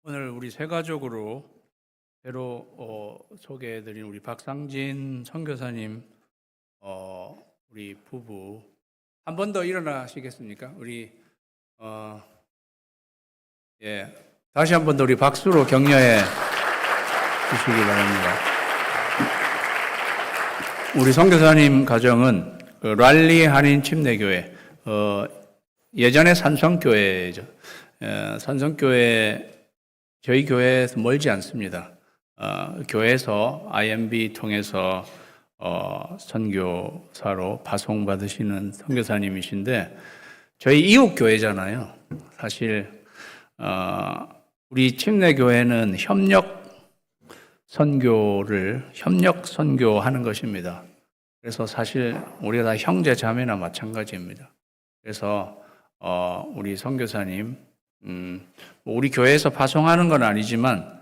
오늘 우리 세 가족으로 새로 소개해드린 우리 박상진 선교사님, 우리 부부 한 번 더 일어나시겠습니까? 우리 다시 한 번 더 우리 박수로 격려해 주시기 바랍니다. 우리 선교사님 가정은 랄리 한인 침례교회, 예전에 산성교회죠. 산성교회 저희 교회에서 멀지 않습니다. 교회에서 IMB 통해서 선교사로 파송받으시는 선교사님이신데 저희 이웃 교회잖아요. 사실 우리 침례교회는 협력 선교하는 것입니다. 그래서 사실 우리가 다 형제 자매나 마찬가지입니다. 그래서 우리 선교사님 우리 교회에서 파송하는 건 아니지만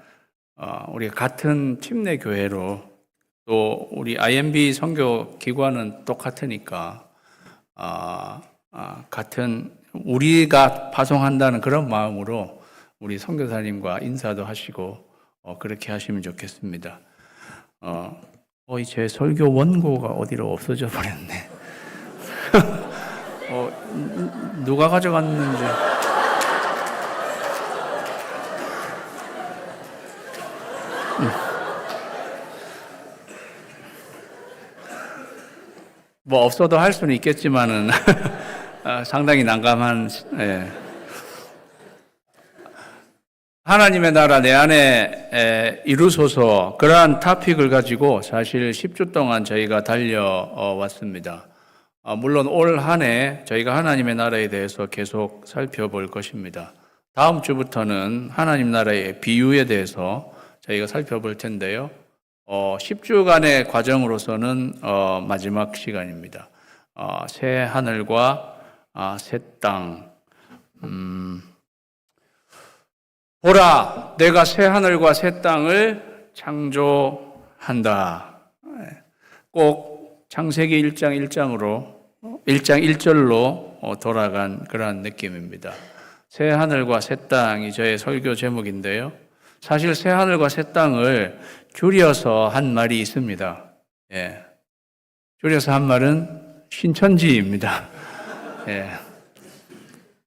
우리 같은 침례 교회로 또 우리 IMB 선교 기관은 똑같으니까 같은 우리가 파송한다는 그런 마음으로 우리 선교사님과 인사도 하시고 그렇게 하시면 좋겠습니다. 제 설교 원고가 어디로 없어져 버렸네. 누가 가져갔는지. 뭐 없어도 할 수는 있겠지만은 상당히 난감한. 하나님의 나라 내 안에 이루소서, 그러한 토픽을 가지고 사실 10주 동안 저희가 달려왔습니다. 물론 올 한 해 저희가 하나님의 나라에 대해서 계속 살펴볼 것입니다. 다음 주부터는 하나님 나라의 비유에 대해서 저희가 살펴볼 텐데요. 10주간의 과정으로서는 마지막 시간입니다. 새 하늘과 새 땅. 보라, 내가 새 하늘과 새 땅을 창조한다. 꼭 창세기 1장 1절로 돌아간 그러한 느낌입니다. 새 하늘과 새 땅이 저의 설교 제목인데요. 사실 새 하늘과 새 땅을 줄여서 한 말이 있습니다. 줄여서 한 말은 신천지입니다.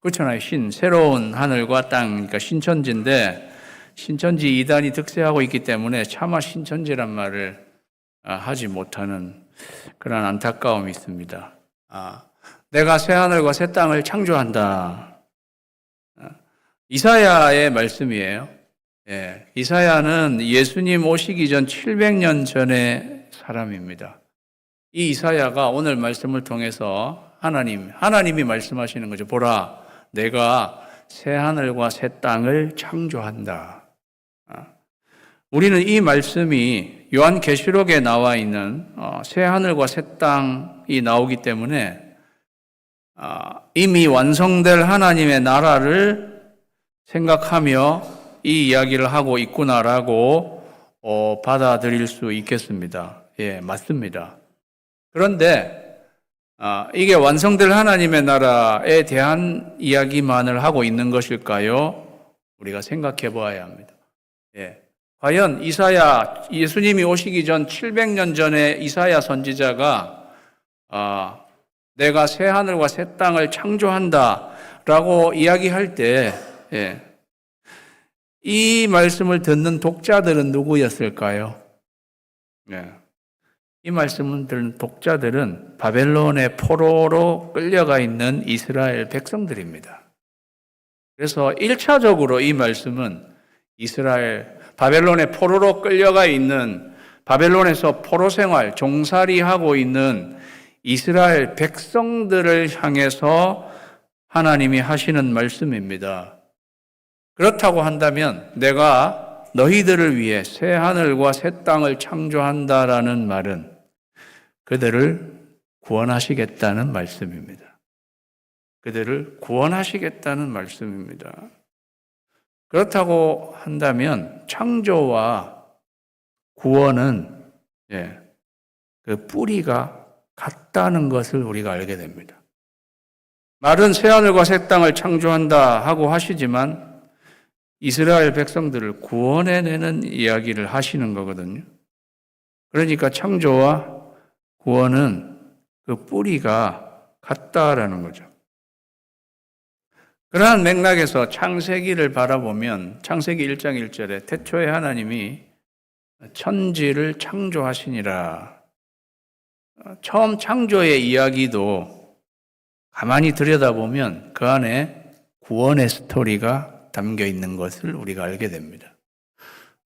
그렇잖아요. 새로운 하늘과 땅, 그러니까 신천지인데 신천지 이단이 득세하고 있기 때문에 차마 신천지란 말을 하지 못하는 그런 안타까움이 있습니다. 내가 새 하늘과 새 땅을 창조한다. 이사야의 말씀이에요. 이사야는 예수님 오시기 전 700년 전의 사람입니다. 이 이사야가 오늘 말씀을 통해서 하나님이 말씀하시는 거죠. 보라, 내가 새 하늘과 새 땅을 창조한다. 우리는 이 말씀이 요한계시록에 나와 있는 새 하늘과 새 땅이 나오기 때문에 이미 완성될 하나님의 나라를 생각하며 이 이야기를 하고 있구나라고 받아들일 수 있겠습니다. 맞습니다. 그런데 이게 완성될 하나님의 나라에 대한 이야기만을 하고 있는 것일까요? 우리가 생각해 보아야 합니다. 과연 예수님이 오시기 전 700년 전에 이사야 선지자가 내가 새 하늘과 새 땅을 창조한다라고 이야기할 때 이 말씀을 듣는 독자들은 누구였을까요? 이 말씀을 듣는 독자들은 바벨론의 포로로 끌려가 있는 이스라엘 백성들입니다. 그래서 1차적으로 이 말씀은 바벨론의 포로로 끌려가 있는, 바벨론에서 포로 생활, 종살이하고 있는 이스라엘 백성들을 향해서 하나님이 하시는 말씀입니다. 그렇다고 한다면 내가 너희들을 위해 새 하늘과 새 땅을 창조한다라는 말은 그들을 구원하시겠다는 말씀입니다. 그들을 구원하시겠다는 말씀입니다. 그렇다고 한다면 창조와 구원은 그 뿌리가 같다는 것을 우리가 알게 됩니다. 말은 새하늘과 새 땅을 창조한다 하고 하시지만 이스라엘 백성들을 구원해내는 이야기를 하시는 거거든요. 그러니까 창조와 구원은 그 뿌리가 같다라는 거죠. 그러한 맥락에서 창세기를 바라보면 창세기 1장 1절에 태초에 하나님이 천지를 창조하시니라. 처음 창조의 이야기도 가만히 들여다보면 그 안에 구원의 스토리가 담겨 있는 것을 우리가 알게 됩니다.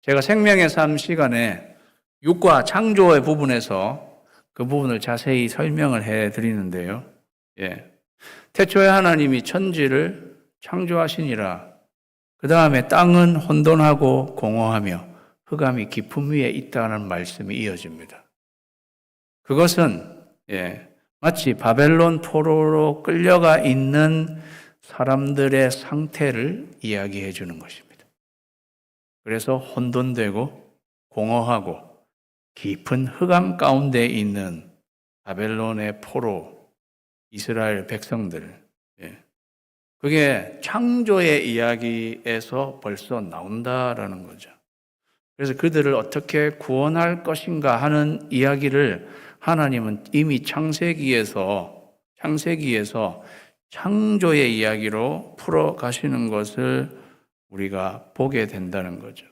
제가 생명의 삶 시간에 육과 창조의 부분에서 그 부분을 자세히 설명을 해 드리는데요. 태초에 하나님이 천지를 창조하시니라. 그 다음에 땅은 혼돈하고 공허하며 흑암이 깊음 위에 있다는 말씀이 이어집니다. 그것은 마치 바벨론 포로로 끌려가 있는 사람들의 상태를 이야기해 주는 것입니다. 그래서 혼돈되고 공허하고 깊은 흑암 가운데 있는 바벨론의 포로 이스라엘 백성들, 그게 창조의 이야기에서 벌써 나온다라는 거죠. 그래서 그들을 어떻게 구원할 것인가 하는 이야기를 하나님은 이미 창세기에서 창조의 이야기로 풀어가시는 것을 우리가 보게 된다는 거죠.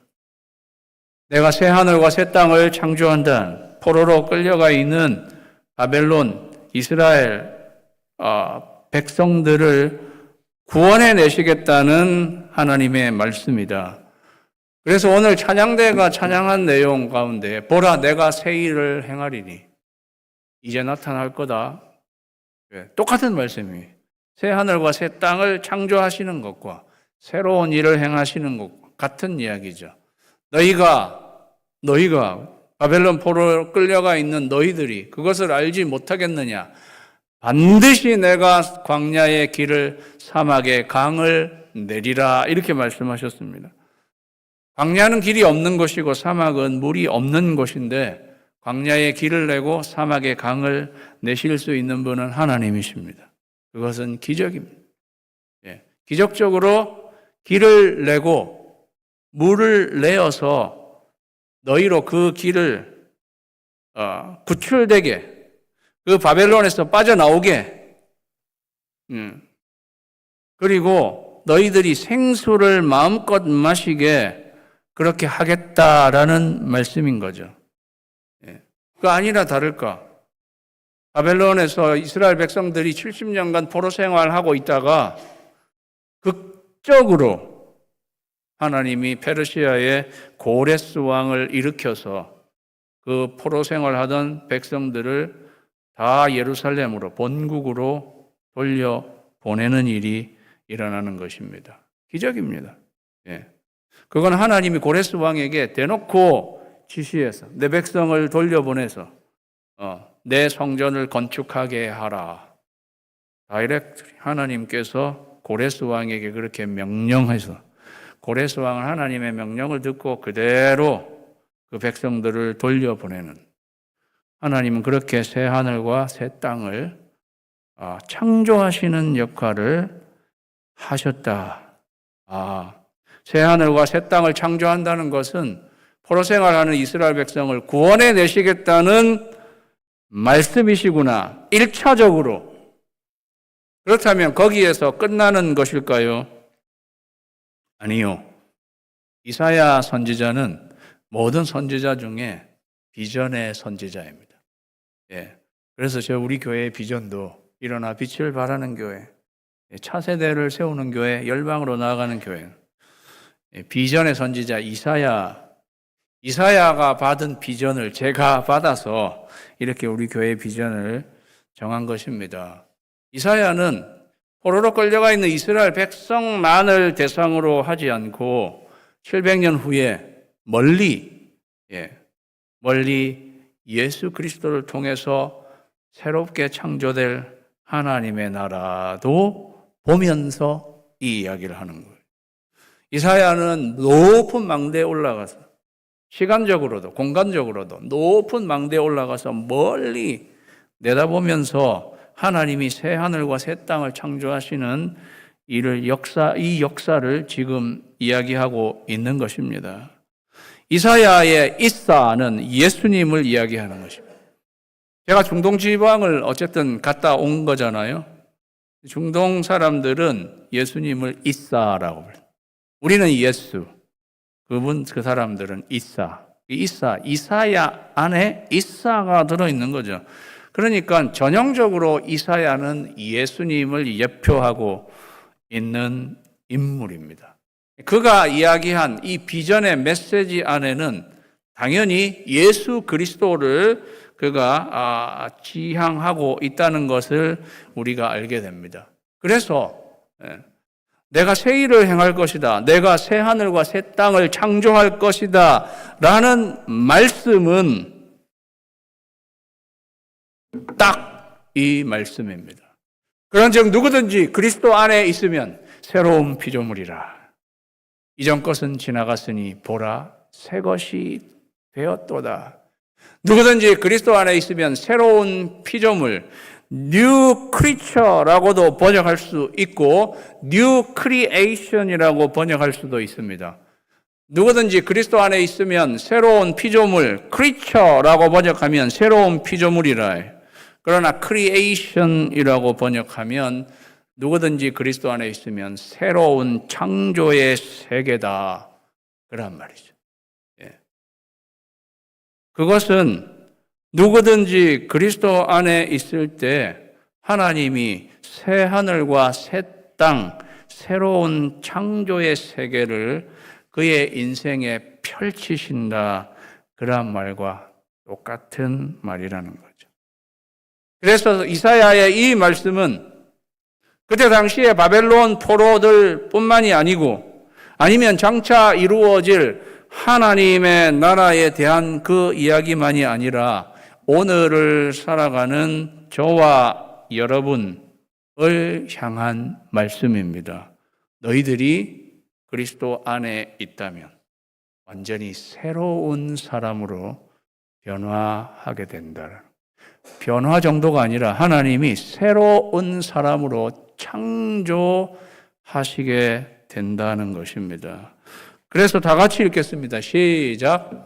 내가 새 하늘과 새 땅을 창조한다. 포로로 끌려가 있는 바벨론, 이스라엘 백성들을 구원해 내시겠다는 하나님의 말씀이다. 그래서 오늘 찬양대가 찬양한 내용 가운데 보라 내가 새 일을 행하리니 이제 나타날 거다. 똑같은 말씀이 새 하늘과 새 땅을 창조하시는 것과 새로운 일을 행하시는 것과 같은 이야기죠. 너희가 바벨론 포로로 끌려가 있는 너희들이 그것을 알지 못하겠느냐? 반드시 내가 광야의 길을 사막의 강을 내리라 이렇게 말씀하셨습니다. 광야는 길이 없는 곳이고 사막은 물이 없는 곳인데 광야의 길을 내고 사막의 강을 내실 수 있는 분은 하나님이십니다. 그것은 기적입니다. 기적적으로 길을 내고 물을 내어서 너희로 그 길을 구출되게 그 바벨론에서 빠져나오게 그리고 너희들이 생수를 마음껏 마시게 그렇게 하겠다라는 말씀인 거죠. 그 아니나 다를까 바벨론에서 이스라엘 백성들이 70년간 포로 생활하고 있다가 극적으로 하나님이 페르시아의 고레스 왕을 일으켜서 그 포로 생활하던 백성들을 다 예루살렘으로 본국으로 돌려보내는 일이 일어나는 것입니다. 기적입니다. 그건 하나님이 고레스 왕에게 대놓고 지시해서 내 백성을 돌려보내서 내 성전을 건축하게 하라. 다이렉트 하나님께서 고레스 왕에게 그렇게 명령해서 고레스 왕은 하나님의 명령을 듣고 그대로 그 백성들을 돌려보내는 하나님은 그렇게 새 하늘과 새 땅을 창조하시는 역할을 하셨다. 새 하늘과 새 땅을 창조한다는 것은 포로 생활하는 이스라엘 백성을 구원해 내시겠다는 말씀이시구나. 1차적으로. 그렇다면 거기에서 끝나는 것일까요? 아니요. 이사야 선지자는 모든 선지자 중에 비전의 선지자입니다. 그래서 우리 교회의 비전도 일어나 빛을 발하는 교회, 차세대를 세우는 교회, 열방으로 나아가는 교회. 비전의 선지자 이사야가 받은 비전을 제가 받아서 이렇게 우리 교회의 비전을 정한 것입니다. 이사야는 포로로 끌려가 있는 이스라엘 백성만을 대상으로 하지 않고 700년 후에 멀리 예수 그리스도를 통해서 새롭게 창조될 하나님의 나라도 보면서 이 이야기를 하는 거예요. 이사야는 높은 망대에 올라가서 시간적으로도 공간적으로도 높은 망대에 올라가서 멀리 내다보면서 하나님이 새 하늘과 새 땅을 창조하시는 이 역사를 지금 이야기하고 있는 것입니다. 이사야의 이사는 예수님을 이야기하는 것입니다. 제가 중동 지방을 어쨌든 갔다 온 거잖아요. 중동 사람들은 예수님을 이사라고 불러요. 우리는 예수, 그 사람들은 이사야 안에 이사가 들어있는 거죠. 그러니까 전형적으로 이사야는 예수님을 예표하고 있는 인물입니다. 그가 이야기한 이 비전의 메시지 안에는 당연히 예수 그리스도를 그가 지향하고 있다는 것을 우리가 알게 됩니다. 그래서 내가 새 일을 행할 것이다, 내가 새 하늘과 새 땅을 창조할 것이다 라는 말씀은 딱 이 말씀입니다. 그런즉 누구든지 그리스도 안에 있으면 새로운 피조물이라. 이전 것은 지나갔으니 보라 새 것이 되었도다. 누구든지 그리스도 안에 있으면 새로운 피조물, new creature라고도 번역할 수 있고 new creation이라고 번역할 수도 있습니다. 누구든지 그리스도 안에 있으면 새로운 피조물, creature라고 번역하면 새로운 피조물이라. 그러나 creation이라고 번역하면 누구든지 그리스도 안에 있으면 새로운 창조의 세계다. 그런 말이죠. 그것은 누구든지 그리스도 안에 있을 때 하나님이 새 하늘과 새 땅, 새로운 창조의 세계를 그의 인생에 펼치신다. 그런 말과 똑같은 말이라는 거죠. 그래서 이사야의 이 말씀은 그때 당시에 바벨론 포로들 뿐만이 아니고 아니면 장차 이루어질 하나님의 나라에 대한 그 이야기만이 아니라 오늘을 살아가는 저와 여러분을 향한 말씀입니다. 너희들이 그리스도 안에 있다면 완전히 새로운 사람으로 변화하게 된다. 변화 정도가 아니라 하나님이 새로운 사람으로 창조하시게 된다는 것입니다. 그래서 다 같이 읽겠습니다. 시작.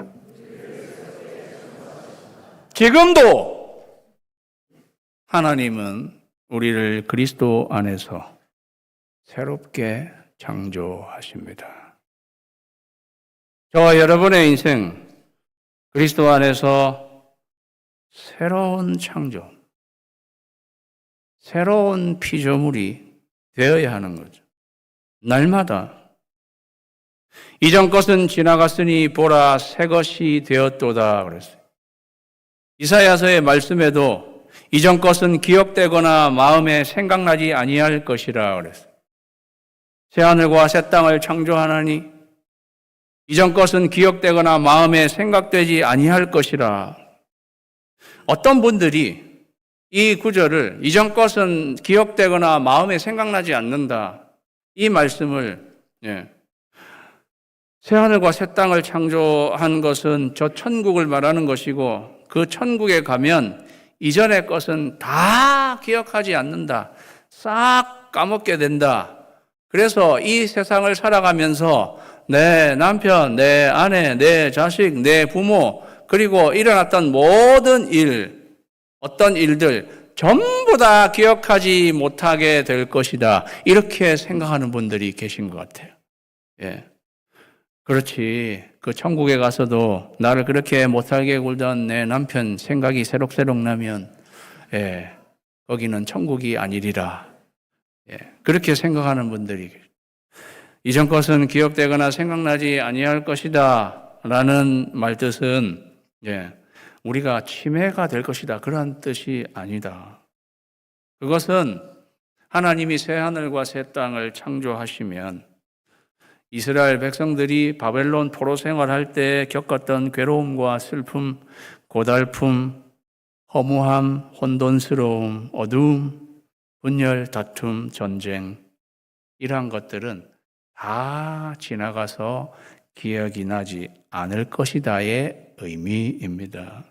지금도 하나님은 우리를 그리스도 안에서 새롭게 창조하십니다. 저와 여러분의 인생, 그리스도 안에서 새로운 창조, 새로운 피조물이 되어야 하는 거죠. 날마다 이전 것은 지나갔으니 보라 새 것이 되었도다 그랬어요. 이사야서의 말씀에도 이전 것은 기억되거나 마음에 생각나지 아니할 것이라 그랬어요. 새 하늘과 새 땅을 창조하나니 이전 것은 기억되거나 마음에 생각되지 아니할 것이라. 어떤 분들이 이 구절을 이전 것은 기억되거나 마음에 생각나지 않는다. 이 말씀을 새하늘과 새 땅을 창조한 것은 저 천국을 말하는 것이고 그 천국에 가면 이전의 것은 다 기억하지 않는다. 싹 까먹게 된다. 그래서 이 세상을 살아가면서 내 남편, 내 아내, 내 자식, 내 부모 그리고 일어났던 모든 일, 어떤 일들 전부 다 기억하지 못하게 될 것이다. 이렇게 생각하는 분들이 계신 것 같아요. 그렇지. 그 천국에 가서도 나를 그렇게 못살게 굴던 내 남편 생각이 새록새록 나면 거기는 천국이 아니리라. 그렇게 생각하는 분들이 이전 것은 기억되거나 생각나지 아니할 것이다 라는 말뜻은 우리가 치매가 될 것이다 그런 뜻이 아니다. 그것은 하나님이 새 하늘과 새 땅을 창조하시면 이스라엘 백성들이 바벨론 포로 생활할 때 겪었던 괴로움과 슬픔, 고달픔, 허무함, 혼돈스러움, 어두움, 분열, 다툼, 전쟁 이러한 것들은 다 지나가서 기억이 나지 않을 것이다의 의미입니다.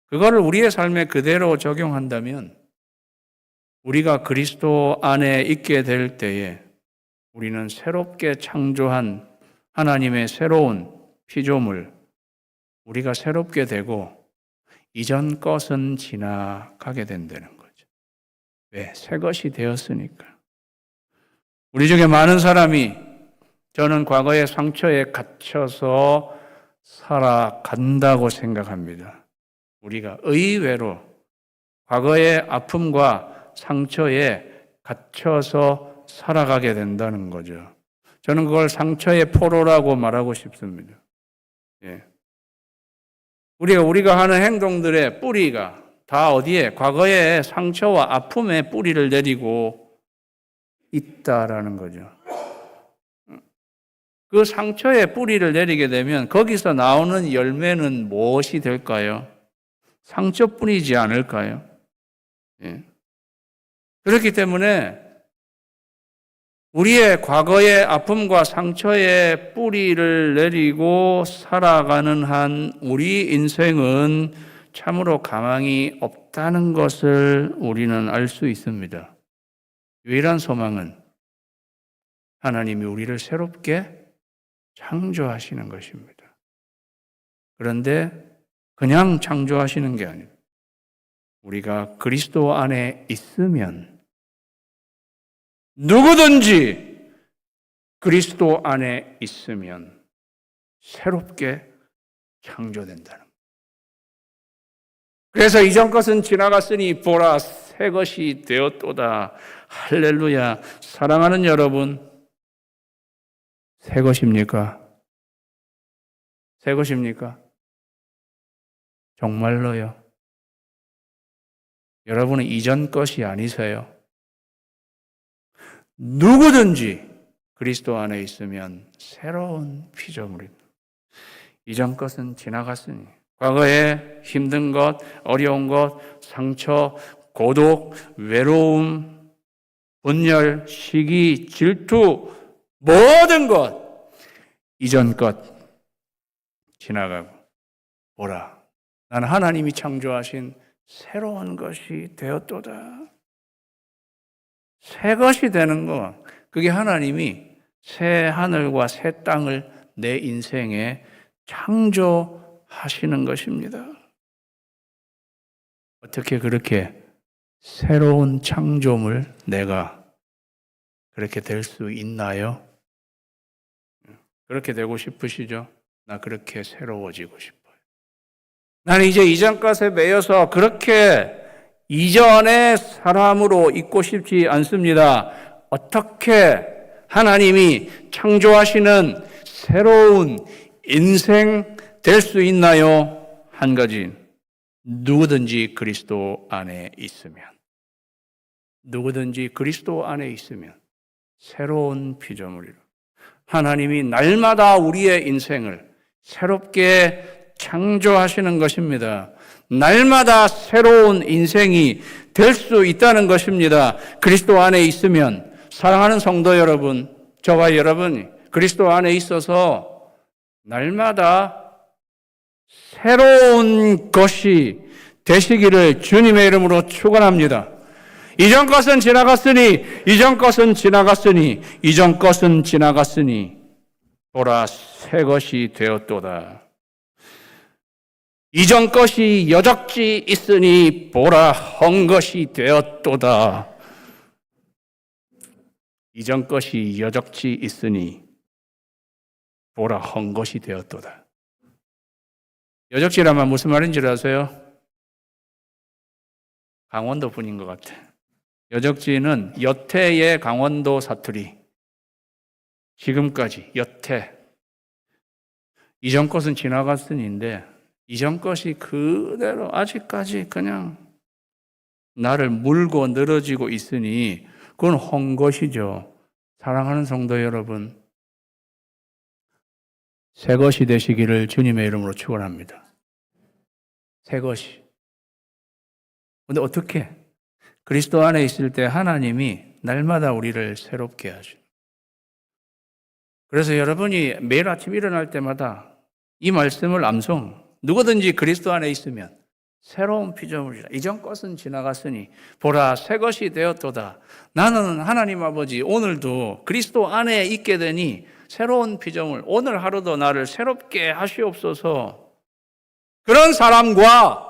그거를 우리의 삶에 그대로 적용한다면 우리가 그리스도 안에 있게 될 때에 우리는 새롭게 창조한 하나님의 새로운 피조물, 우리가 새롭게 되고 이전 것은 지나가게 된다는 거죠. 왜? 새 것이 되었으니까. 우리 중에 많은 사람이 저는 과거의 상처에 갇혀서 살아간다고 생각합니다. 우리가 의외로 과거의 아픔과 상처에 갇혀서 살아가게 된다는 거죠. 저는 그걸 상처의 포로라고 말하고 싶습니다. 예. 우리가 하는 행동들의 뿌리가 다 어디에? 과거의 상처와 아픔의 뿌리를 내리고 있다라는 거죠. 그 상처의 뿌리를 내리게 되면 거기서 나오는 열매는 무엇이 될까요? 상처뿐이지 않을까요? 예. 그렇기 때문에 우리의 과거의 아픔과 상처의 뿌리를 내리고 살아가는 한 우리 인생은 참으로 가망이 없다는 것을 우리는 알 수 있습니다. 유일한 소망은 하나님이 우리를 새롭게 창조하시는 것입니다. 그런데 그냥 창조하시는 게 아니에요. 우리가 그리스도 안에 있으면 누구든지 그리스도 안에 있으면 새롭게 창조된다는 거예요. 그래서 이전 것은 지나갔으니 보라 새 것이 되었도다. 할렐루야. 사랑하는 여러분, 새 것입니까? 새 것입니까? 정말로요? 여러분은 이전 것이 아니세요? 누구든지 그리스도 안에 있으면 새로운 피조물입니다. 이전 것은 지나갔으니 과거에 힘든 것, 어려운 것, 상처, 고독, 외로움, 분열, 시기, 질투, 모든 것 이전 것 지나가고 보라, 나는 하나님이 창조하신 새로운 것이 되었도다. 새 것이 되는 거, 그게 하나님이 새 하늘과 새 땅을 내 인생에 창조하시는 것입니다. 어떻게 그렇게 새로운 창조물 내가 그렇게 될 수 있나요? 그렇게 되고 싶으시죠? 나 그렇게 새로워지고 싶어요. 나는 이제 이전 것에 매여서 그렇게 이전의 사람으로 있고 싶지 않습니다. 어떻게 하나님이 창조하시는 새로운 인생 될 수 있나요? 한 가지, 누구든지 그리스도 안에 있으면, 누구든지 그리스도 안에 있으면 새로운 피조물이라. 하나님이 날마다 우리의 인생을 새롭게 창조하시는 것입니다. 날마다 새로운 인생이 될 수 있다는 것입니다. 그리스도 안에 있으면. 사랑하는 성도 여러분, 저와 여러분이 그리스도 안에 있어서 날마다 새로운 것이 되시기를 주님의 이름으로 축원합니다. 이전 것은 지나갔으니, 이전 것은 지나갔으니, 이전 것은 지나갔으니 보라 새 것이 되었도다. 이전 것이 여적지 있으니 보라 헛 것이 되었도다. 이전 것이 여적지 있으니 보라 헛 것이 되었도다. 여적지라면 무슨 말인지 아세요? 강원도 분인 것 같아. 여적지는 여태의 강원도 사투리. 지금까지 여태. 이전 것은 지나갔으니인데 이전 것이 그대로 아직까지 그냥 나를 물고 늘어지고 있으니 그건 헛 것이죠. 사랑하는 성도 여러분, 새 것이 되시기를 주님의 이름으로 축원합니다. 새 것이. 근데 어떻게? 그리스도 안에 있을 때 하나님이 날마다 우리를 새롭게 하죠. 그래서 여러분이 매일 아침 일어날 때마다 이 말씀을 암송, 누구든지 그리스도 안에 있으면 새로운 피조물이라. 이전 것은 지나갔으니 보라 새 것이 되었도다. 나는 하나님 아버지 오늘도 그리스도 안에 있게 되니 새로운 피조물, 오늘 하루도 나를 새롭게 하시옵소서. 그런 사람과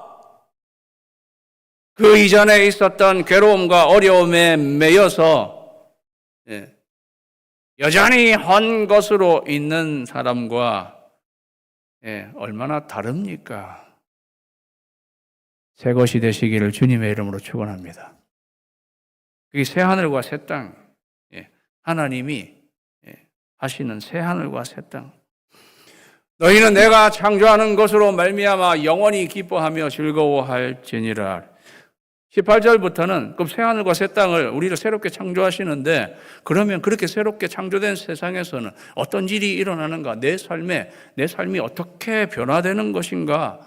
그 이전에 있었던 괴로움과 어려움에 매여서 여전히 헌 것으로 있는 사람과 얼마나 다릅니까? 새 것이 되시기를 주님의 이름으로 축원합니다. 그게 새 하늘과 새 땅, 하나님이 하시는 새 하늘과 새 땅. 너희는 내가 창조하는 것으로 말미암아 영원히 기뻐하며 즐거워할지니라. 18절부터는 그 새 하늘과 새 땅을 우리를 새롭게 창조하시는데, 그러면 그렇게 새롭게 창조된 세상에서는 어떤 일이 일어나는가? 내 삶이 어떻게 변화되는 것인가?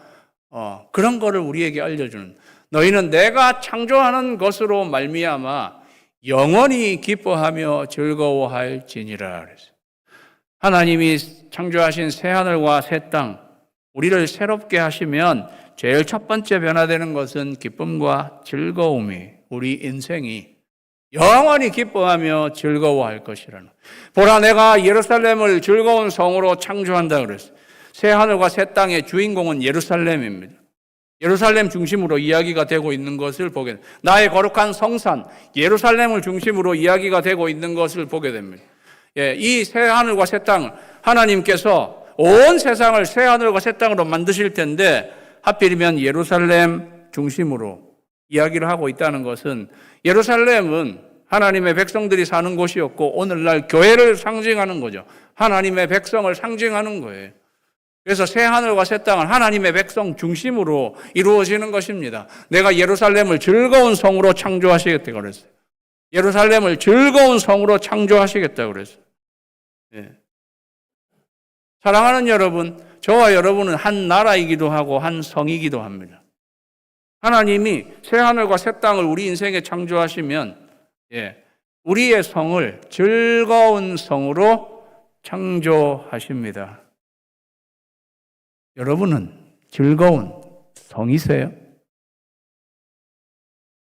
그런 거를 우리에게 알려주는, 너희는 내가 창조하는 것으로 말미암아 영원히 기뻐하며 즐거워할지니라. 하나님이 창조하신 새 하늘과 새 땅, 우리를 새롭게 하시면 제일 첫 번째 변화되는 것은 기쁨과 즐거움이, 우리 인생이 영원히 기뻐하며 즐거워할 것이라는. 보라 내가 예루살렘을 즐거운 성으로 창조한다 그랬어요. 새 하늘과 새 땅의 주인공은 예루살렘입니다. 예루살렘 중심으로 이야기가 되고 있는 것을 보게 됩니다. 나의 거룩한 성산 예루살렘을 중심으로 이야기가 되고 있는 것을 보게 됩니다. 이 새 하늘과 새 땅, 하나님께서 온 세상을 새 하늘과 새 땅으로 만드실 텐데 하필이면 예루살렘 중심으로 이야기를 하고 있다는 것은, 예루살렘은 하나님의 백성들이 사는 곳이었고 오늘날 교회를 상징하는 거죠. 하나님의 백성을 상징하는 거예요. 그래서 새 하늘과 새 땅은 하나님의 백성 중심으로 이루어지는 것입니다. 내가 예루살렘을 즐거운 성으로 창조하시겠다고 그랬어요. 예루살렘을 즐거운 성으로 창조하시겠다고 그랬어요. 사랑하는 여러분, 저와 여러분은 한 나라이기도 하고 한 성이기도 합니다. 하나님이 새 하늘과 새 땅을 우리 인생에 창조하시면 우리의 성을 즐거운 성으로 창조하십니다. 여러분은 즐거운 성이세요?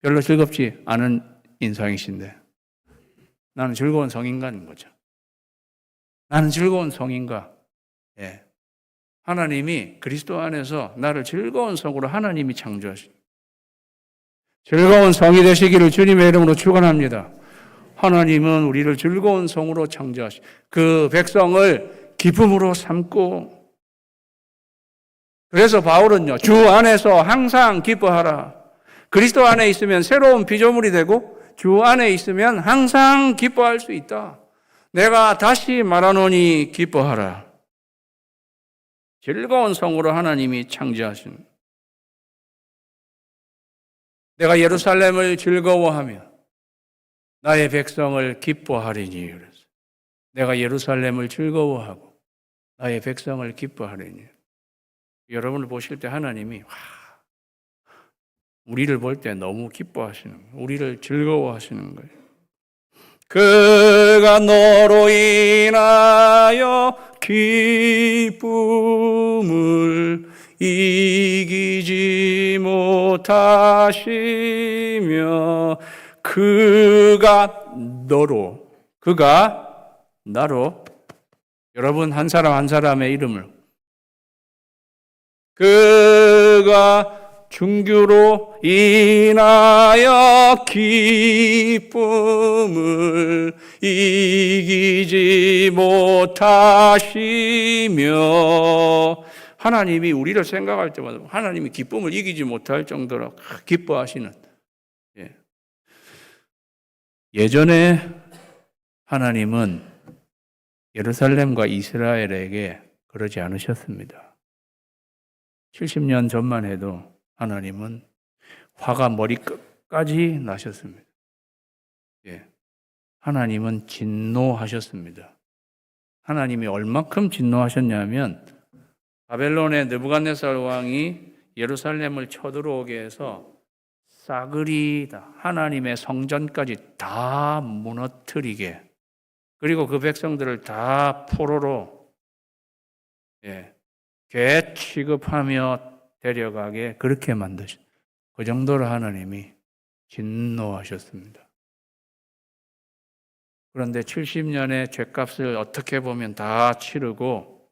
별로 즐겁지 않은 인상이신데, 나는 즐거운 성인가인 거죠. 나는 즐거운 성인가? 하나님이 그리스도 안에서 나를 즐거운 성으로 하나님이 창조하신, 즐거운 성이 되시기를 주님의 이름으로 축원합니다. 하나님은 우리를 즐거운 성으로 창조하신 그 백성을 기쁨으로 삼고, 그래서 바울은요, 주 안에서 항상 기뻐하라. 그리스도 안에 있으면 새로운 피조물이 되고 주 안에 있으면 항상 기뻐할 수 있다. 내가 다시 말하노니 기뻐하라. 즐거운 성으로 하나님이 창조하신, 내가 예루살렘을 즐거워하며 나의 백성을 기뻐하리니. 그래서 내가 예루살렘을 즐거워하고 나의 백성을 기뻐하리니. 여러분을 보실 때 하나님이 우리를 볼 때 너무 기뻐하시는 거예요. 우리를 즐거워하시는 거예요. 그가 너로 인하여 기쁨을 이기지 못하시며 그가 나로, 여러분 한 사람 한 사람의 이름을, 그가 중규로 인하여 기쁨을 이기지 못하시며, 하나님이 우리를 생각할 때마다 하나님이 기쁨을 이기지 못할 정도로 기뻐하시는. 예전에 하나님은 예루살렘과 이스라엘에게 그러지 않으셨습니다. 70년 전만 해도 하나님은 화가 머리 끝까지 나셨습니다. 하나님은 진노하셨습니다. 하나님이 얼마큼 진노하셨냐면, 바벨론의 느부갓네살 왕이 예루살렘을 쳐들어오게 해서 싸그리 다 하나님의 성전까지 다 무너뜨리게, 그리고 그 백성들을 다 포로로 개 취급하며 데려가게 그렇게 만드신, 그 정도로 하나님이 진노하셨습니다. 그런데 70년의 죄값을 어떻게 보면 다 치르고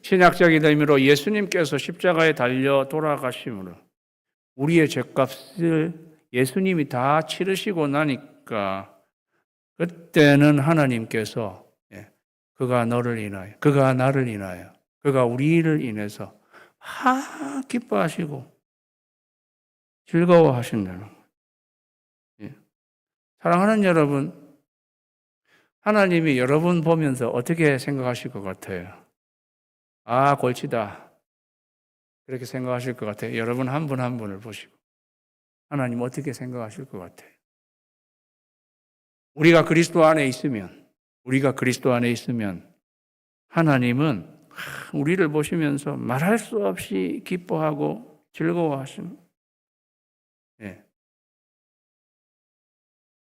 신약적인 의미로 예수님께서 십자가에 달려 돌아가심으로 우리의 죄값을 예수님이 다 치르시고 나니까 그때는 하나님께서 그가 너를 인하여, 그가 나를 인하여, 그가 우리를 인해서 기뻐하시고 즐거워하신다는 거예요. 사랑하는 여러분, 하나님이 여러분 보면서 어떻게 생각하실 것 같아요? 골치다. 그렇게 생각하실 것 같아요. 여러분 한 분 한 분을 보시고 하나님 어떻게 생각하실 것 같아요? 우리가 그리스도 안에 있으면 하나님은 우리를 보시면서 말할 수 없이 기뻐하고 즐거워하십니다.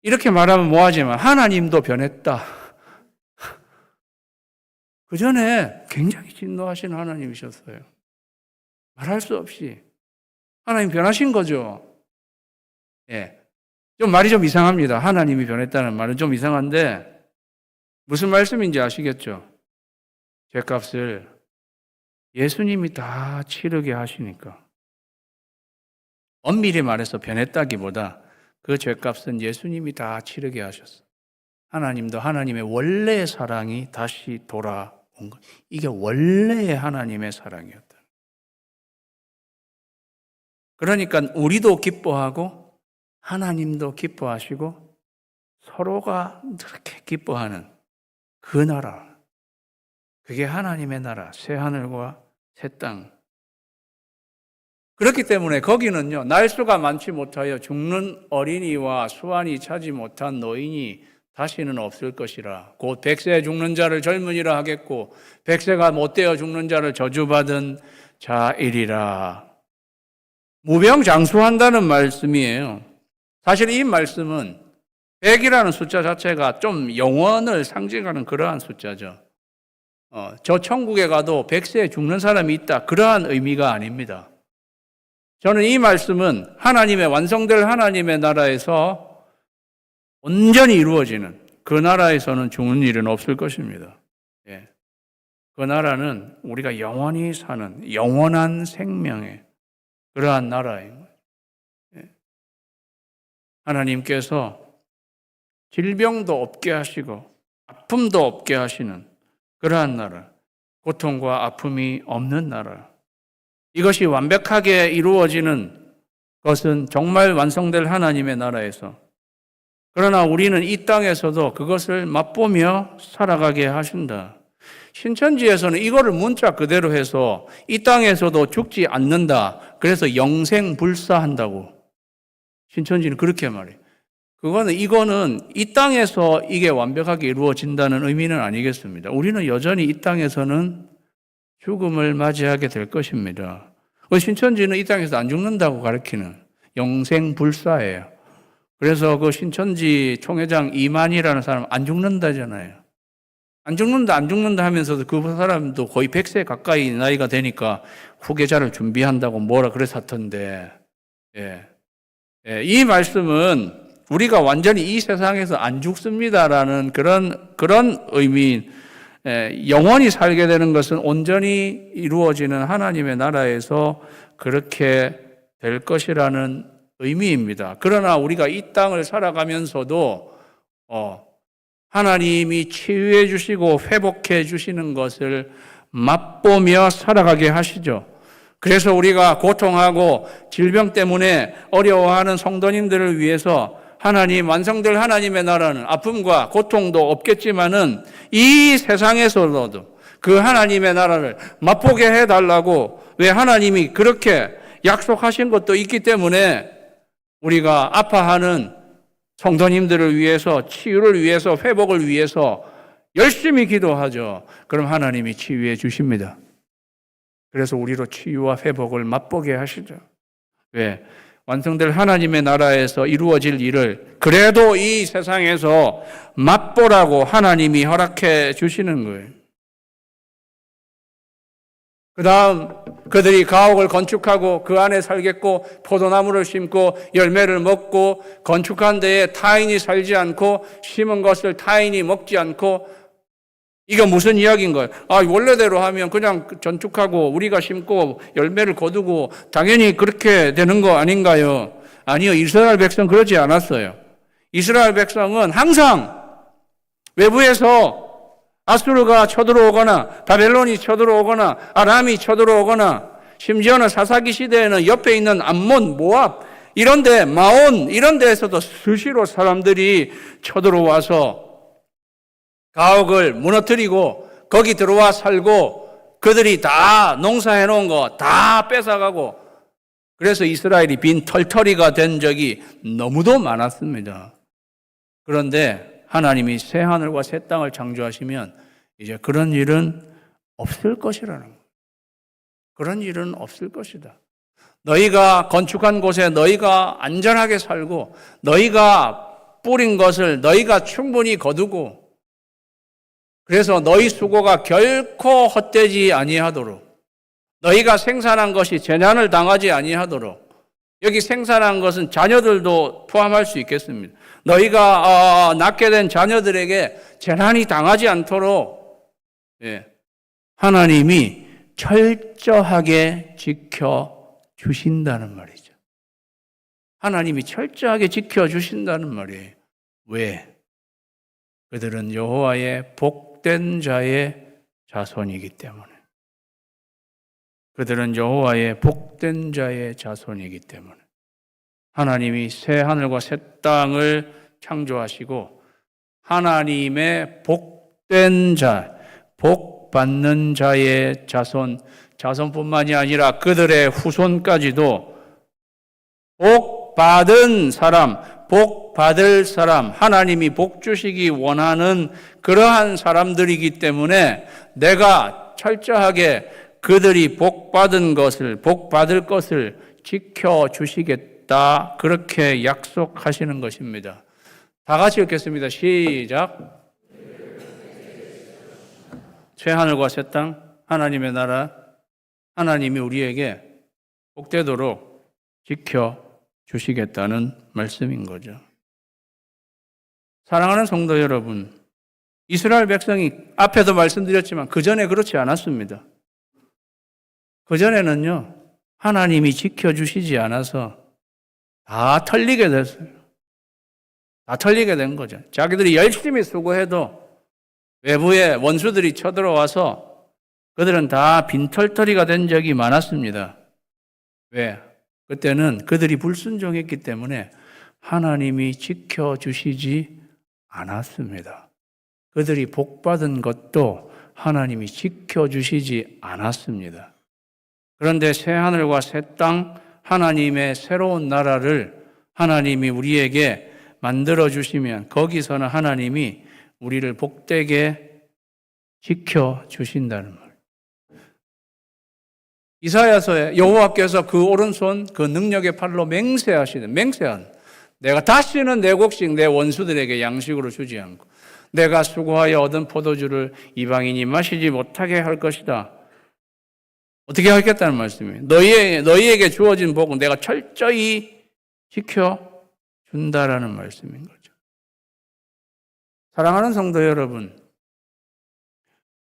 이렇게 말하면 뭐하지만 하나님도 변했다. 그 전에 굉장히 진노하신 하나님이셨어요. 말할 수 없이. 하나님 변하신 거죠. 좀 말이 좀 이상합니다. 하나님이 변했다는 말은 좀 이상한데 무슨 말씀인지 아시겠죠? 죄값을 예수님이 다 치르게 하시니까. 엄밀히 말해서 변했다기보다 그 죄값은 예수님이 다 치르게 하셨어요. 하나님도 하나님의 원래의 사랑이 다시 돌아온 것. 이게 원래의 하나님의 사랑이었다. 그러니까 우리도 기뻐하고 하나님도 기뻐하시고 서로가 그렇게 기뻐하는 그 나라. 그게 하나님의 나라, 새 하늘과 새 땅. 그렇기 때문에 거기는요, 날수가 많지 못하여 죽는 어린이와 수완이 차지 못한 노인이 다시는 없을 것이라. 곧 100세 죽는 자를 젊은이라 하겠고 100세가 못되어 죽는 자를 저주받은 자이리라. 무병장수한다는 말씀이에요. 사실 이 말씀은 100이라는 숫자 자체가 좀 영원을 상징하는 그러한 숫자죠. 저 천국에 가도 100세에 죽는 사람이 있다. 그러한 의미가 아닙니다. 저는 이 말씀은 하나님의 완성될 하나님의 나라에서 온전히 이루어지는 그 나라에서는 죽는 일은 없을 것입니다. 그 나라는 우리가 영원히 사는 영원한 생명의 그러한 나라인 거예요. 하나님께서 질병도 없게 하시고 아픔도 없게 하시는 그러한 나라, 고통과 아픔이 없는 나라. 이것이 완벽하게 이루어지는 것은 정말 완성될 하나님의 나라에서, 그러나 우리는 이 땅에서도 그것을 맛보며 살아가게 하신다. 신천지에서는 이거를 문자 그대로 해서 이 땅에서도 죽지 않는다. 그래서 영생불사한다고. 신천지는 그렇게 말해요. 이거는 이 땅에서 이게 완벽하게 이루어진다는 의미는 아니겠습니다. 우리는 여전히 이 땅에서는 죽음을 맞이하게 될 것입니다. 신천지는 이 땅에서 안 죽는다고 가르치는 영생불사예요. 그래서 그 신천지 총회장 이만희라는 사람 안 죽는다잖아요. 안 죽는다 하면서도 그 사람도 거의 100세 가까이 나이가 되니까 후계자를 준비한다고 뭐라 그래서 하던데, 이 말씀은 우리가 완전히 이 세상에서 안 죽습니다라는 그런 의미인, 영원히 살게 되는 것은 온전히 이루어지는 하나님의 나라에서 그렇게 될 것이라는 의미입니다. 그러나 우리가 이 땅을 살아가면서도 하나님이 치유해 주시고 회복해 주시는 것을 맛보며 살아가게 하시죠. 그래서 우리가 고통하고 질병 때문에 어려워하는 성도님들을 위해서 하나님, 완성될 하나님의 나라는 아픔과 고통도 없겠지만은 이 세상에서도 그 하나님의 나라를 맛보게 해달라고, 왜 하나님이 그렇게 약속하신 것도 있기 때문에 우리가 아파하는 성도님들을 위해서, 치유를 위해서, 회복을 위해서 열심히 기도하죠. 그럼 하나님이 치유해 주십니다. 그래서 우리로 치유와 회복을 맛보게 하시죠. 왜? 완성될 하나님의 나라에서 이루어질 일을 그래도 이 세상에서 맛보라고 하나님이 허락해 주시는 거예요. 그 다음 그들이 가옥을 건축하고 그 안에 살겠고 포도나무를 심고 열매를 먹고 건축한 데에 타인이 살지 않고 심은 것을 타인이 먹지 않고 이거 무슨 이야기인 거예요? 원래대로 하면 그냥 건축하고 우리가 심고 열매를 거두고 당연히 그렇게 되는 거 아닌가요? 아니요. 이스라엘 백성 그러지 않았어요. 이스라엘 백성은 항상 외부에서 아수르가 쳐들어오거나 바벨론이 쳐들어오거나 아람이 쳐들어오거나 심지어는 사사기 시대에는 옆에 있는 암몬, 모압 이런데 마온 이런 데에서도 수시로 사람들이 쳐들어와서 가옥을 무너뜨리고 거기 들어와 살고 그들이 다 농사해 놓은 거 다 뺏어가고 그래서 이스라엘이 빈 털터리가 된 적이 너무도 많았습니다. 그런데 하나님이 새 하늘과 새 땅을 창조하시면 이제 그런 일은 없을 것이라는 거예요. 그런 일은 없을 것이다. 너희가 건축한 곳에 너희가 안전하게 살고 너희가 뿌린 것을 너희가 충분히 거두고 그래서 너희 수고가 결코 헛되지 아니하도록 너희가 생산한 것이 재난을 당하지 아니하도록 여기 생산한 것은 자녀들도 포함할 수 있겠습니다. 너희가 낳게 된 자녀들에게 재난이 당하지 않도록 하나님이 철저하게 지켜주신다는 말이죠. 하나님이 철저하게 지켜주신다는 말이에요. 왜? 그들은 여호와의 복된 자의 자손이기 때문에. 그들은 여호와의 복된 자의 자손이기 때문에. 하나님이 새 하늘과 새 땅을 창조하시고 하나님의 복된 자, 복 받는 자의 자손뿐만이 아니라 그들의 후손까지도 복 받은 사람, 복 받을 사람, 하나님이 복 주시기 원하는 그러한 사람들이기 때문에 내가 철저하게 그들이 복 받은 것을, 복 받을 것을 지켜주시겠다. 그렇게 약속하시는 것입니다. 다 같이 읽겠습니다. 시작. 새 하늘과 새 땅, 하나님의 나라, 하나님이 우리에게 복되도록 지켜주시겠다는 말씀인 거죠. 사랑하는 성도 여러분, 이스라엘 백성이 앞에도 말씀드렸지만 그 전에 그렇지 않았습니다. 그 전에는요, 하나님이 지켜주시지 않아서 다 털리게 됐어요. 다 털리게 된 거죠. 자기들이 열심히 수고해도 외부의 원수들이 쳐들어와서 그들은 다 빈털터리가 된 적이 많았습니다. 왜? 그때는 그들이 불순종했기 때문에 하나님이 지켜주시지 않았습니다. 그들이 복받은 것도 하나님이 지켜주시지 않았습니다. 그런데 새 하늘과 새 땅, 하나님의 새로운 나라를 하나님이 우리에게 만들어주시면 거기서는 하나님이 우리를 복되게 지켜주신다는 말. 이사야서에 여호와께서 그 오른손, 그 능력의 팔로 맹세한 내가 다시는 내 곡식 내 원수들에게 양식으로 주지 않고 내가 수고하여 얻은 포도주를 이방인이 마시지 못하게 할 것이다. 어떻게 하겠다는 말씀이에요. 너희에게 주어진 복은 내가 철저히 지켜준다라는 말씀인 거죠. 사랑하는 성도 여러분,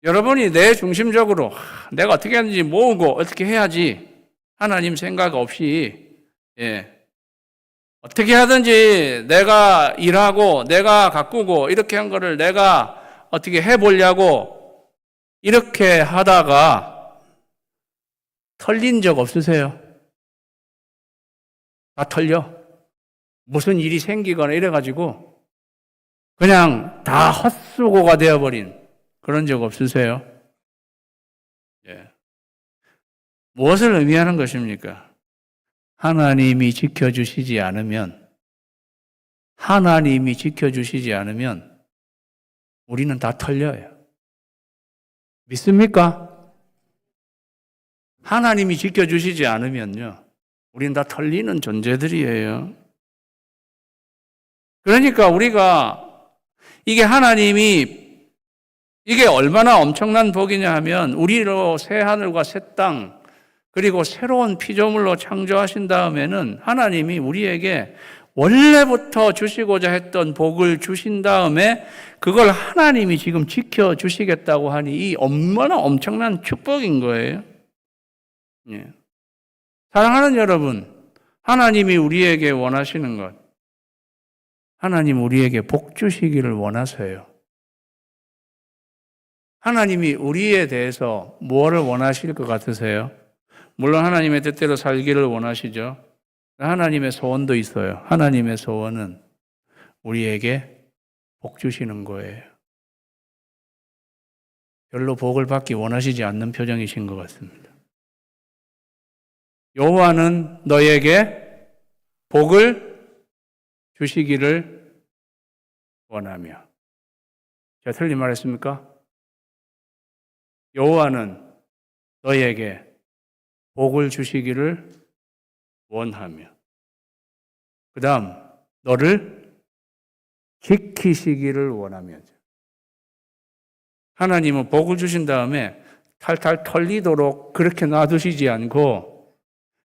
여러분이 내 중심적으로 내가 어떻게 하는지 모으고 어떻게 해야지 하나님 생각 없이 어떻게 하든지 내가 일하고 내가 가꾸고 이렇게 한 거를 내가 어떻게 해보려고 이렇게 하다가 털린 적 없으세요? 다 털려. 무슨 일이 생기거나 이래가지고 그냥 다 헛수고가 되어버린 그런 적 없으세요? 무엇을 의미하는 것입니까? 하나님이 지켜주시지 않으면 우리는 다 털려요. 믿습니까? 하나님이 지켜주시지 않으면요, 우리는 다 털리는 존재들이에요. 그러니까 우리가 이게 하나님이 이게 얼마나 엄청난 복이냐 하면 우리로 새 하늘과 새 땅 그리고 새로운 피조물로 창조하신 다음에는 하나님이 우리에게 원래부터 주시고자 했던 복을 주신 다음에 그걸 하나님이 지금 지켜주시겠다고 하니 이 얼마나 엄청난 축복인 거예요. 예. 사랑하는 여러분, 하나님이 우리에게 원하시는 것, 하나님 우리에게 복 주시기를 원하세요. 하나님이 우리에 대해서 무엇을 원하실 것 같으세요? 물론 하나님의 뜻대로 살기를 원하시죠. 하나님의 소원도 있어요. 하나님의 소원은 우리에게 복 주시는 거예요. 별로 복을 받기 원하시지 않는 표정이신 것 같습니다. 여호와는 너에게 복을 주시기를 원하며. 제가 틀린 말 했습니까? 여호와는 너에게 복을 주시기를 원하며 그 다음 너를 지키시기를 원하며. 하나님은 복을 주신 다음에 탈탈 털리도록 그렇게 놔두시지 않고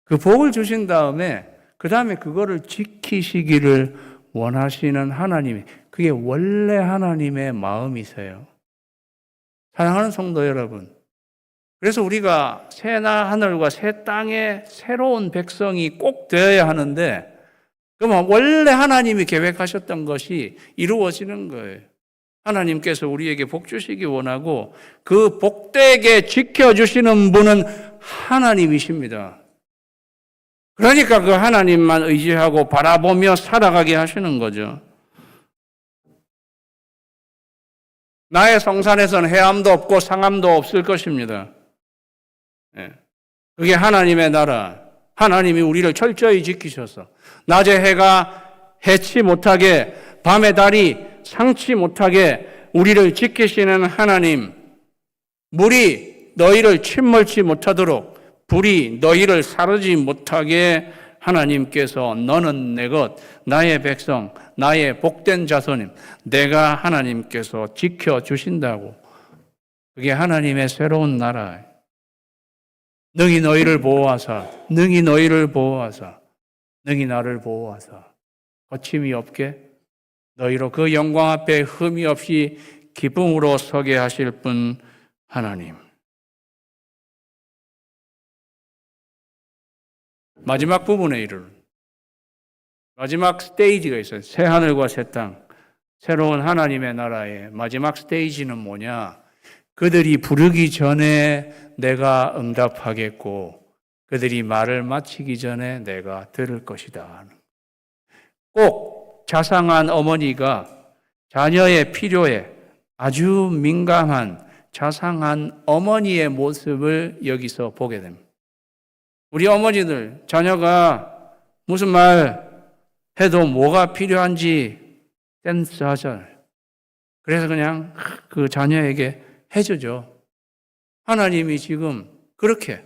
그 복을 주신 다음에 그 다음에 그거를 지키시기를 원하시는 하나님이, 그게 원래 하나님의 마음이세요. 사랑하는 성도 여러분, 그래서 우리가 새 하늘과 새 땅의 새로운 백성이 꼭 되어야 하는데, 그러면 원래 하나님이 계획하셨던 것이 이루어지는 거예요. 하나님께서 우리에게 복 주시기 원하고 그 복되게 지켜주시는 분은 하나님이십니다. 그러니까 그 하나님만 의지하고 바라보며 살아가게 하시는 거죠. 나의 성산에서는 해암도 없고 상암도 없을 것입니다. 그게 하나님의 나라. 하나님이 우리를 철저히 지키셔서 낮에 해가 해치 못하게, 밤에 달이 상치 못하게 우리를 지키시는 하나님, 물이 너희를 침몰치 못하도록 불이 너희를 사르지 못하게 하나님께서 너는 내 것, 나의 백성, 나의 복된 자손임, 내가 하나님께서 지켜주신다고. 그게 하나님의 새로운 나라예요. 능히 너희를 보호하사, 능히 너희를 보호하사, 능히 나를 보호하사, 거침이 없게 너희로 그 영광 앞에 흠이 없이 기쁨으로 서게 하실 분 하나님. 마지막 부분에 이르는 마지막 스테이지가 있어요. 새 하늘과 새 땅, 새로운 하나님의 나라의 마지막 스테이지는 뭐냐? 그들이 부르기 전에 내가 응답하겠고 그들이 말을 마치기 전에 내가 들을 것이다. 꼭 자상한 어머니가 자녀의 필요에 아주 민감한 자상한 어머니의 모습을 여기서 보게 됩니다. 우리 어머니들, 자녀가 무슨 말 해도 뭐가 필요한지 센스 하잖아요. 그래서 그냥 그 자녀에게 해주죠. 하나님이 지금 그렇게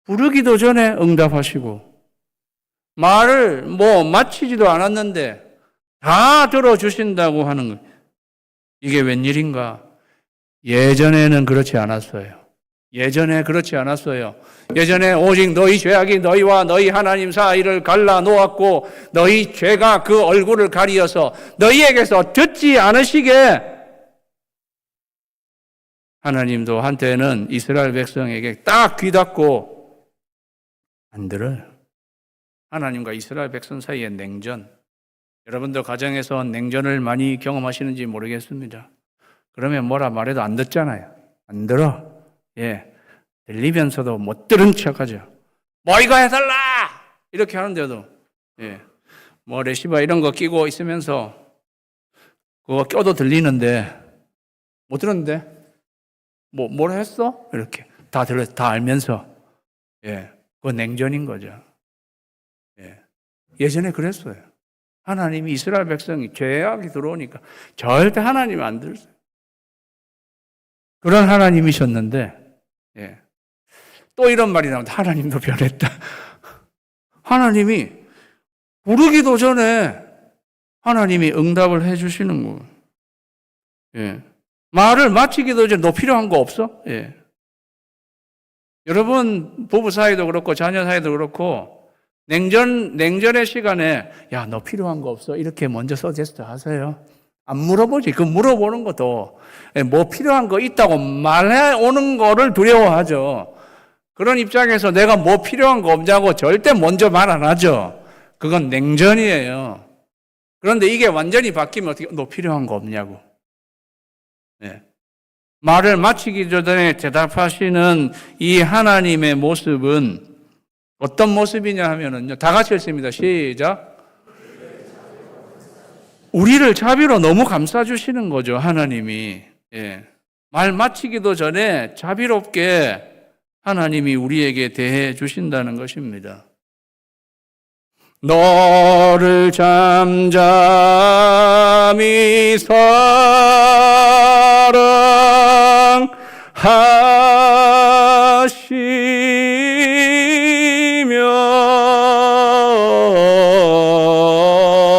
부르기도 전에 응답하시고 말을 마치지도 않았는데 다 들어주신다고 하는 거예요. 이게 웬일인가? 예전에는 그렇지 않았어요. 예전에 그렇지 않았어요. 예전에 오직 너희 죄악이 너희와 너희 하나님 사이를 갈라 놓았고 너희 죄가 그 얼굴을 가리어서 너희에게서 듣지 않으시게 하나님도 한때는 이스라엘 백성에게 딱 귀 닫고 안 들어요. 하나님과 이스라엘 백성 사이의 냉전. 여러분들 가정에서 냉전을 많이 경험하시는지 모르겠습니다. 그러면 뭐라 말해도 안 듣잖아요. 안 들어. 예. 들리면서도 못 들은 척하죠. 뭐 이거 해달라! 이렇게 하는데도, 예. 레시버 이런 거 끼고 있으면서 그거 껴도 들리는데 못 들었는데? 뭐라 했어? 이렇게. 다 알면서. 예. 그거 냉전인 거죠. 예. 예전에 그랬어요. 하나님이 이스라엘 백성이 죄악이 들어오니까 절대 하나님 안 들었어요. 그런 하나님이셨는데, 예. 또 이런 말이 나옵니다. 하나님도 변했다. 하나님이 부르기도 전에 하나님이 응답을 해주시는 거예요. 예. 말을 마치기도 전에 너 필요한 거 없어? 예. 여러분 부부 사이도 그렇고 자녀 사이도 그렇고 냉전의 시간에 야, 너 필요한 거 없어? 이렇게 먼저 서제스트 하세요. 안 물어보지. 그 물어보는 것도 뭐 필요한 거 있다고 말해 오는 거를 두려워하죠. 그런 입장에서 내가 뭐 필요한 거 없냐고 절대 먼저 말 안 하죠. 그건 냉전이에요. 그런데 이게 완전히 바뀌면 어떻게 너 필요한 거 없냐고. 네. 말을 마치기 전에 대답하시는 이 하나님의 모습은 어떤 모습이냐 하면은요. 다 같이 읽습니다. 시작. 우리를 자비로 너무 감싸주시는 거죠, 하나님이. 예. 말 마치기도 전에 자비롭게 하나님이 우리에게 대해 주신다는 것입니다. 너를 잠잠히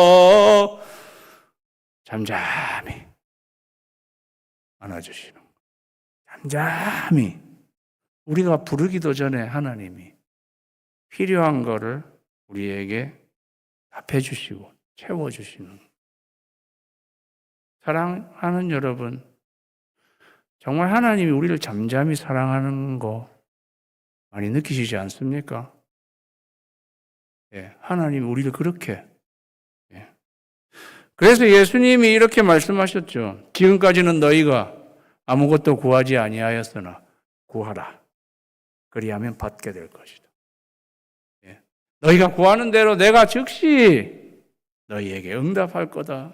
사랑하시며 잠잠히 안아주시는 거예요. 잠잠히 우리가 부르기도 전에 하나님이 필요한 거를 우리에게 답해 주시고 채워 주시는 사랑하는 여러분, 정말 하나님이 우리를 잠잠히 사랑하는 거 많이 느끼시지 않습니까? 예, 하나님이 우리를 그렇게. 예. 그래서 예수님이 이렇게 말씀하셨죠. 지금까지는 너희가 아무것도 구하지 아니하였으나 구하라. 그리하면 받게 될 것이다. 예. 너희가 구하는 대로 내가 즉시 너희에게 응답할 거다.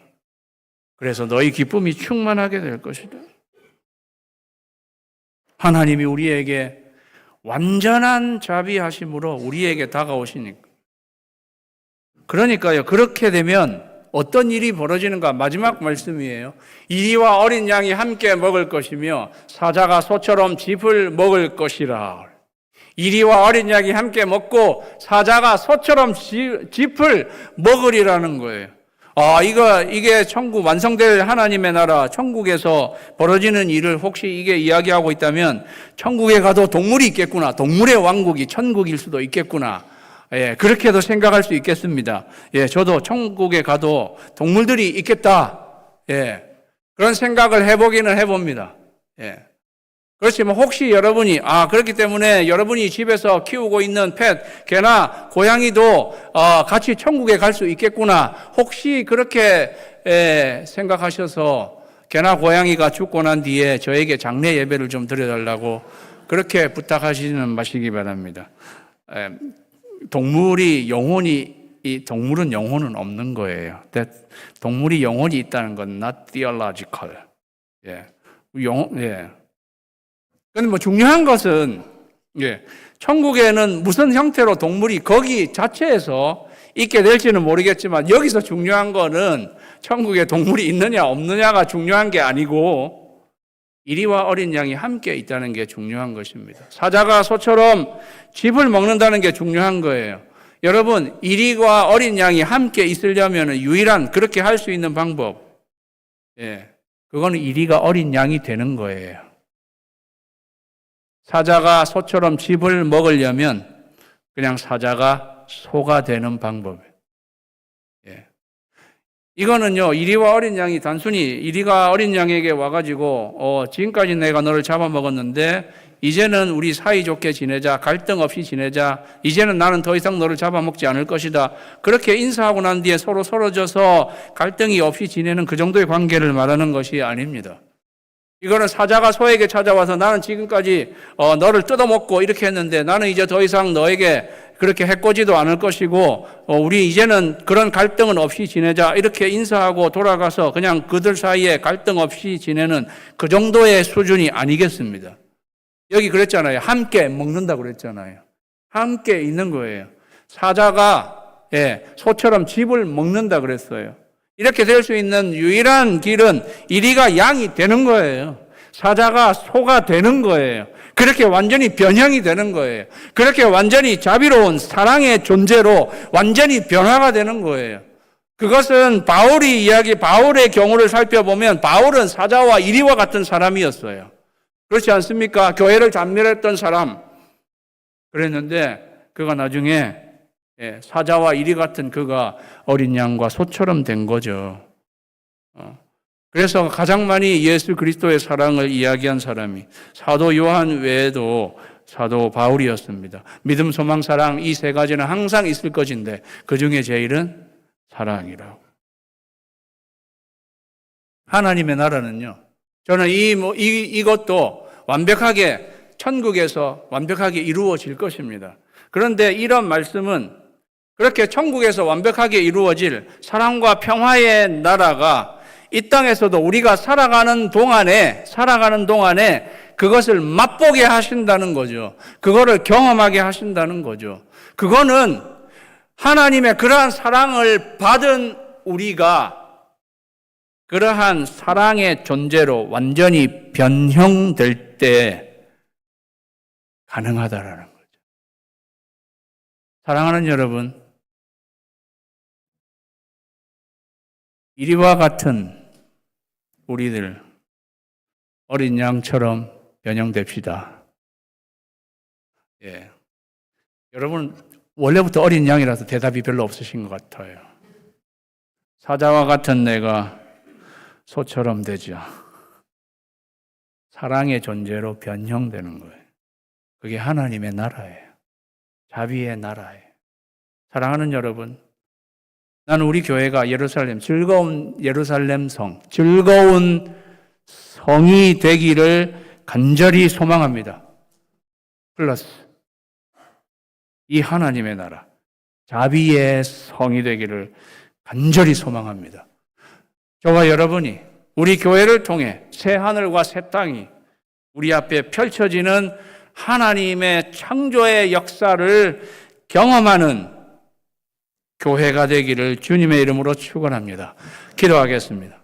그래서 너희 기쁨이 충만하게 될 것이다. 하나님이 우리에게 완전한 자비하심으로 우리에게 다가오시니까. 그러니까요, 그렇게 되면 어떤 일이 벌어지는가? 마지막 말씀이에요. 이리와 어린 양이 함께 먹을 것이며 사자가 소처럼 짚을 먹을 것이라. 이리와 어린 양이 함께 먹고 사자가 소처럼 짚을 먹으리라는 거예요. 이게 천국 완성될 하나님의 나라, 천국에서 벌어지는 일을 혹시 이게 이야기하고 있다면 천국에 가도 동물이 있겠구나. 동물의 왕국이 천국일 수도 있겠구나. 예, 그렇게도 생각할 수 있겠습니다. 예, 저도 천국에 가도 동물들이 있겠다. 예, 그런 생각을 해보기는 해봅니다. 예. 그렇지만 혹시 여러분이, 그렇기 때문에 여러분이 집에서 키우고 있는 펫, 개나 고양이도, 같이 천국에 갈 수 있겠구나. 혹시 그렇게, 생각하셔서 개나 고양이가 죽고 난 뒤에 저에게 장례 예배를 좀 드려달라고 그렇게 부탁하시는 마시기 바랍니다. 동물은 영혼은 없는 거예요. 동물이 영혼이 있다는 건 not theological. 예. 근데 중요한 것은, 천국에는 무슨 형태로 동물이 거기 자체에서 있게 될지는 모르겠지만, 여기서 중요한 거는 천국에 동물이 있느냐, 없느냐가 중요한 게 아니고, 이리와 어린 양이 함께 있다는 게 중요한 것입니다. 사자가 소처럼 짚을 먹는다는 게 중요한 거예요. 여러분, 이리와 어린 양이 함께 있으려면 유일한 그렇게 할 수 있는 방법, 그거는 이리가 어린 양이 되는 거예요. 사자가 소처럼 짚을 먹으려면 그냥 사자가 소가 되는 방법이에요. 이거는요, 이리와 어린 양이 단순히 이리가 어린 양에게 와가지고 지금까지 내가 너를 잡아먹었는데 이제는 우리 사이좋게 지내자, 갈등 없이 지내자, 이제는 나는 더 이상 너를 잡아먹지 않을 것이다. 그렇게 인사하고 난 뒤에 서로 서러져서 갈등이 없이 지내는 그 정도의 관계를 말하는 것이 아닙니다. 이거는 사자가 소에게 찾아와서 나는 지금까지 너를 뜯어먹고 이렇게 했는데 나는 이제 더 이상 너에게 그렇게 해코지도 않을 것이고 우리 이제는 그런 갈등은 없이 지내자 이렇게 인사하고 돌아가서 그냥 그들 사이에 갈등 없이 지내는 그 정도의 수준이 아니겠습니다. 여기 그랬잖아요. 함께 먹는다고 그랬잖아요. 함께 있는 거예요. 사자가 소처럼 짚을 먹는다 그랬어요. 이렇게 될 수 있는 유일한 길은 이리가 양이 되는 거예요. 사자가 소가 되는 거예요. 그렇게 완전히 변형이 되는 거예요. 그렇게 완전히 자비로운 사랑의 존재로 완전히 변화가 되는 거예요. 그것은 바울의 경우를 살펴보면 바울은 사자와 이리와 같은 사람이었어요. 그렇지 않습니까? 교회를 잔멸했던 사람. 그랬는데 그가 나중에 사자와 이리 같은 그가 어린 양과 소처럼 된 거죠. 그래서 가장 많이 예수 그리스도의 사랑을 이야기한 사람이 사도 요한 외에도 사도 바울이었습니다. 믿음, 소망, 사랑 이 세 가지는 항상 있을 것인데 그 중에 제일은 사랑이라고. 하나님의 나라는요. 저는 이것도 완벽하게 천국에서 완벽하게 이루어질 것입니다. 그런데 이런 말씀은 그렇게 천국에서 완벽하게 이루어질 사랑과 평화의 나라가 이 땅에서도 우리가 살아가는 동안에 그것을 맛보게 하신다는 거죠. 그거를 경험하게 하신다는 거죠. 그거는 하나님의 그러한 사랑을 받은 우리가 그러한 사랑의 존재로 완전히 변형될 때 가능하다라는 거죠. 사랑하는 여러분, 이리와 같은 우리들 어린 양처럼 변형됩시다. 여러분 원래부터 어린 양이라서 대답이 별로 없으신 것 같아요. 사자와 같은 내가 소처럼 되자. 사랑의 존재로 변형되는 거예요. 그게 하나님의 나라예요. 자비의 나라예요. 사랑하는 여러분, 나는 우리 교회가 즐거운 예루살렘 성, 즐거운 성이 되기를 간절히 소망합니다. 플러스 이 하나님의 나라, 자비의 성이 되기를 간절히 소망합니다. 저와 여러분이 우리 교회를 통해 새 하늘과 새 땅이 우리 앞에 펼쳐지는 하나님의 창조의 역사를 경험하는 교회가 되기를 주님의 이름으로 축원합니다. 기도하겠습니다.